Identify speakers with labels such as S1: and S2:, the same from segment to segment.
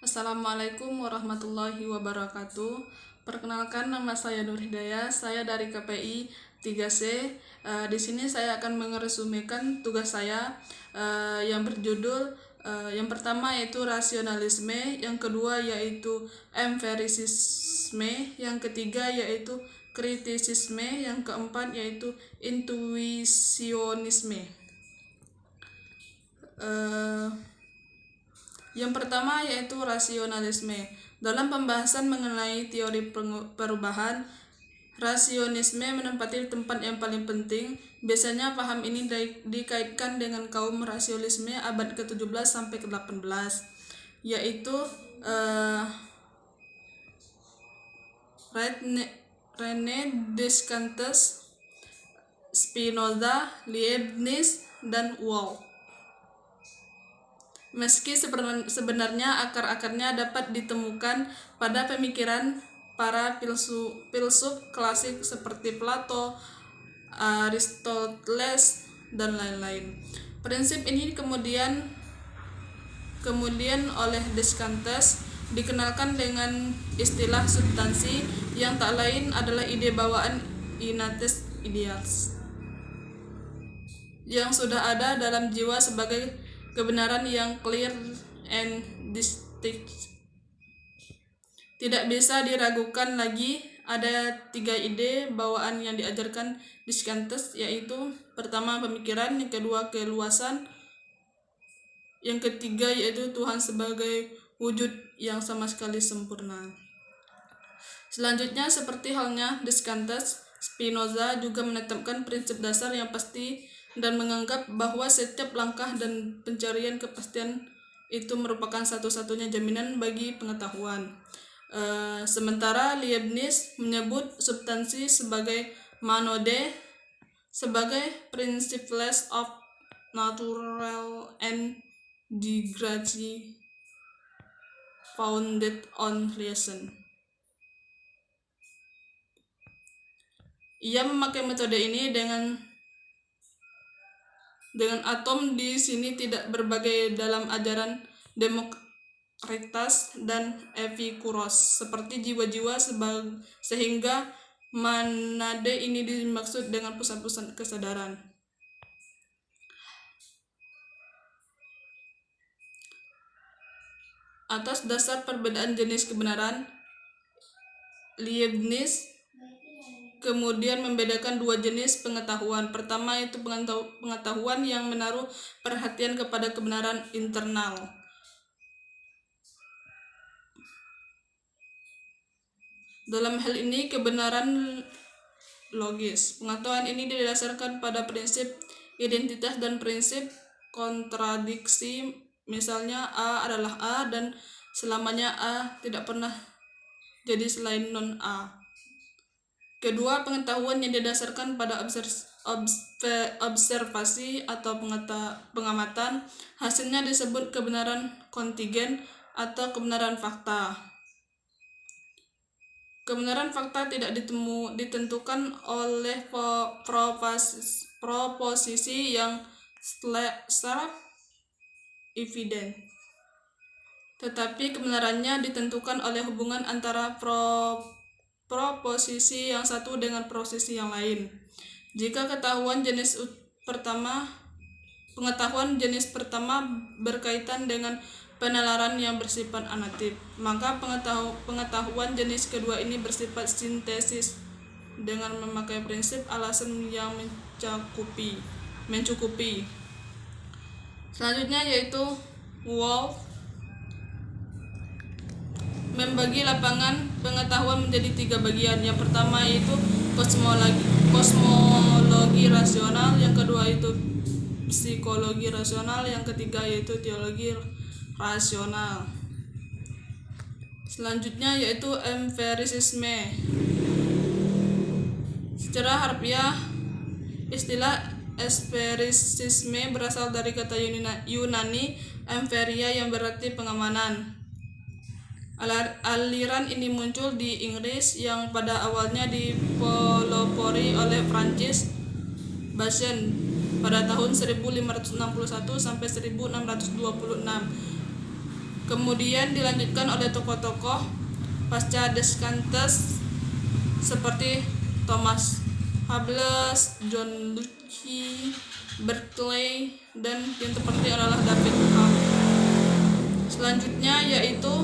S1: Assalamualaikum warahmatullahi wabarakatuh. Perkenalkan, nama saya Nur Hidayah. Saya dari KPI 3C. Di sini saya akan meresumekan tugas saya yang berjudul yang pertama yaitu rasionalisme, yang kedua yaitu empirisisme, yang ketiga yaitu kritisisme, yang keempat yaitu intuisionisme. Yang pertama yaitu rasionalisme. Dalam pembahasan mengenai teori perubahan, rasionisme menempati tempat yang paling penting. Biasanya paham ini dikaitkan dengan kaum rasionalisme abad ke-17 sampai ke-18, yaitu René Descartes, Spinoza, Leibniz, dan Wolff. Meski sebenarnya akar-akarnya dapat ditemukan pada pemikiran para filsuf klasik seperti Plato, Aristoteles, dan lain-lain. Prinsip ini kemudian oleh Descartes dikenalkan dengan istilah substansi, yang tak lain adalah ide bawaan innate ideals yang sudah ada dalam jiwa sebagai kebenaran yang clear and distinct. Tidak bisa diragukan lagi. Ada 3 ide bawaan yang diajarkan Descartes, yaitu pertama pemikiran, yang kedua keluasan, yang ketiga yaitu Tuhan sebagai wujud yang sama sekali sempurna. Selanjutnya, seperti halnya Descartes, Spinoza juga menetapkan prinsip dasar yang pasti dan menganggap bahwa setiap langkah dan pencarian kepastian itu merupakan satu-satunya jaminan bagi pengetahuan. Sementara Leibniz menyebut substansi sebagai monode, sebagai principles of natural and degree founded on reason. Ia memakai metode ini dengan atom di sini tidak berbagai dalam ajaran Demokritos dan Epikuros seperti jiwa-jiwa, sehingga monade ini dimaksud dengan pusat-pusat kesadaran. Atas dasar perbedaan jenis kebenaran, Leibniz kemudian membedakan 2 jenis pengetahuan. Pertama itu pengetahuan yang menaruh perhatian kepada kebenaran internal. Dalam hal ini kebenaran logis. Pengetahuan ini didasarkan pada prinsip identitas dan prinsip kontradiksi. Misalnya A adalah A dan selamanya A tidak pernah jadi selain non-A. Kedua, pengetahuan yang didasarkan pada observasi atau pengamatan. Hasilnya disebut kebenaran kontingen atau kebenaran fakta. Kebenaran fakta tidak ditentukan oleh proposisi yang self-evident, tetapi kebenarannya ditentukan oleh hubungan antara proposisi yang satu dengan proposisi yang lain. Jika pengetahuan jenis pertama berkaitan dengan penalaran yang bersifat anatif, maka pengetahuan jenis kedua ini bersifat sintesis dengan memakai prinsip alasan yang mencukupi. Selanjutnya yaitu Wolff membagi lapangan pengetahuan menjadi 3 bagian. Yang pertama itu kosmologi rasional, yang kedua itu psikologi rasional, yang ketiga yaitu teologi rasional. Selanjutnya yaitu empirisisme. Secara harfiah, istilah empirisisme berasal dari kata Yunani empiria yang berarti pengamanan. Aliran ini muncul di Inggris yang pada awalnya dipelopori oleh Francis Bacon pada tahun 1561 sampai 1626. Kemudian dilanjutkan oleh tokoh-tokoh pasca Descartes seperti Thomas Hobbes, John Locke, Berkeley, dan yang terpenting adalah David Hume. Selanjutnya yaitu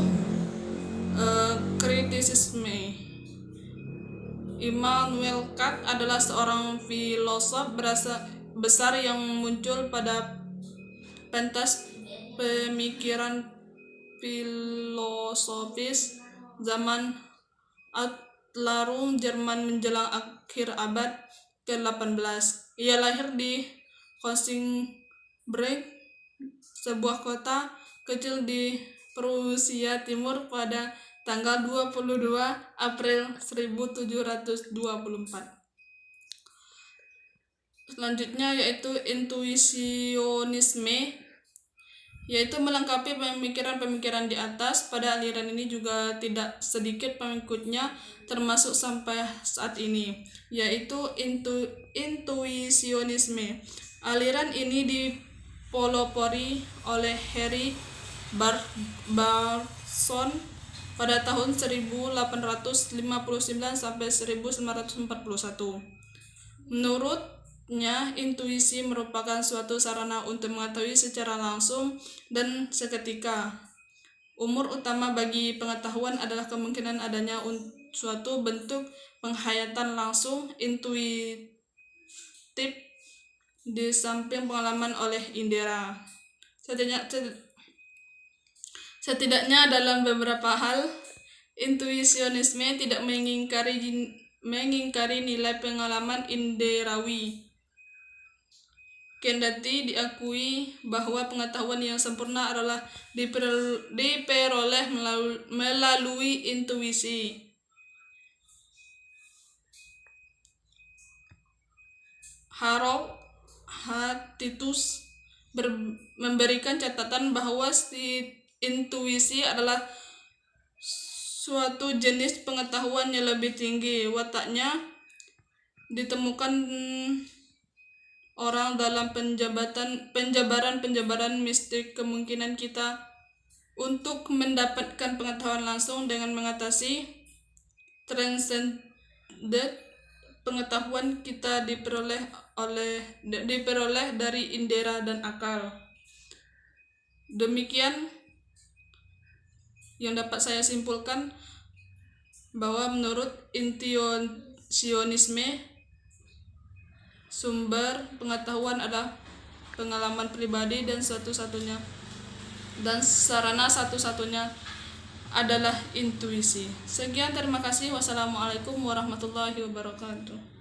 S1: kritisisme. Immanuel Kant adalah seorang filosof besar yang muncul pada pentas pemikiran filosofis zaman Outlarung Jerman menjelang akhir abad ke-18. Ia lahir di Königsberg, sebuah kota kecil di Prusia Timur pada tanggal 22 April 1724. Selanjutnya yaitu intuisionisme, yaitu melengkapi pemikiran-pemikiran di atas. Pada aliran ini juga tidak sedikit pengikutnya termasuk sampai saat ini, yaitu intuisionisme. Aliran ini dipelopori oleh Henry Bergson pada tahun 1859 sampai 1941. Menurutnya, intuisi merupakan suatu sarana untuk mengetahui secara langsung dan seketika. Umur utama bagi pengetahuan adalah kemungkinan adanya suatu bentuk penghayatan langsung intuitif di samping pengalaman oleh indera. Setidaknya dalam beberapa hal, intuisionisme tidak mengingkari nilai pengalaman inderawi. Kendati diakui bahwa pengetahuan yang sempurna adalah diperoleh melalui intuisi. Harold Titus memberikan catatan bahwa intuisi adalah suatu jenis pengetahuan yang lebih tinggi. Wataknya ditemukan orang dalam penjabaran mistik kemungkinan kita untuk mendapatkan pengetahuan langsung dengan mengatasi transcendent. Pengetahuan kita diperoleh dari indera dan akal. Demikian yang dapat saya simpulkan, bahwa menurut intuisionisme, sumber pengetahuan adalah pengalaman pribadi dan sarana satu-satunya adalah intuisi. Sekian, terima kasih. Wassalamualaikum warahmatullahi wabarakatuh.